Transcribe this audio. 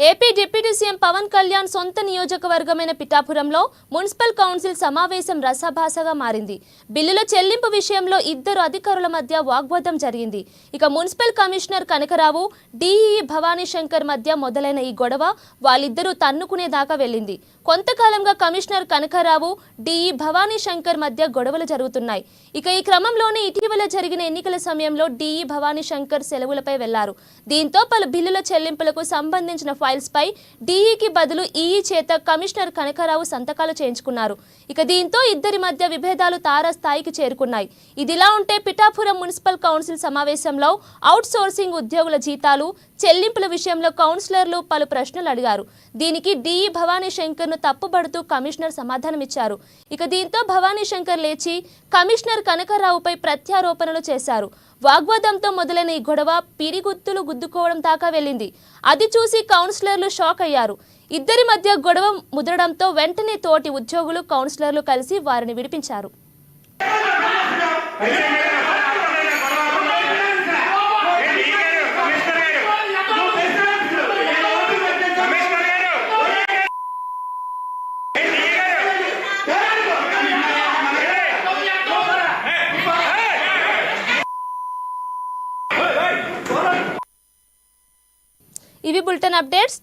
AP deputy CM Pawan Kalyan సొంత నియోజకవర్గమైన పిఠాపురంలో మున్సిపల్ కౌన్సిల్ సమావేశం రసాభాసగా మారింది. బిల్లుల చెల్లింపు విషయంలో ఇద్దరు అధికారుల మధ్య వాగ్వాదం జరిగింది. ఇక municipal commissioner Kanaka Rao, DE Bhavani Shankar మధ్య మొదలైన ఈ గొడవ వాళ్ళిద్దరూ తన్నుకునేదాకా వెళ్ళింది. కొంతకాలంగా కమిషనర్ కనకరావు, డిఈ భవానీ శంకర్ మధ్య గొడవలు జరుగుతున్నాయి. ఇక ఈ క్రమంలోనే ఇటీవల జరిగిన ఎన్నికల సమయంలో డిఈ భవానీ శంకర్ సెలవులపై వెళ్లారు. దీంతో పలు బిల్లుల చెల్లింపులకు సంబంధించిన ఫైల్స్ పై డిఈకి బదులు ఈఈ చేత కమిషనర్ కనకరావు సంతకాలు చేయించుకున్నారు. ఇక దీంతో ఇద్దరి మధ్య విభేదాలు తారాస్థాయికి చేరుకున్నాయి. ఇదిలా ఉంటే పిఠాపురం మున్సిపల్ కౌన్సిల్ సమావేశంలో అవుట్ సోర్సింగ్ ఉద్యోగుల జీతాలు చెల్లింపుల విషయంలో కౌన్సిలర్లు పలు ప్రశ్నలు అడిగారు. దీనికి డిఈ భవానీ శంకర్ ను తప్పుబడుతూ కమిషనర్ సమాధానమిచ్చారు. ఇక దీంతో భవానీ శంకర్ లేచి కమిషనర్ కనకరావుపై ప్రత్యారోపణలు చేశారు. వాగ్వాదంతో మొదలైన ఈ గొడవ పిరిగుత్తులు గుద్దుకోవడం దాకా వెళ్ళింది. అది చూసి కౌన్సిలర్లు షాక్ అయ్యారు. ఇద్దరి మధ్య గొడవ ముదరడంతో వెంటనే తోటి ఉద్యోగులు కౌన్సిలర్లు కలిసి వారిని విడిపించారు. ఇవి బులెటిన్ అప్డేట్స్.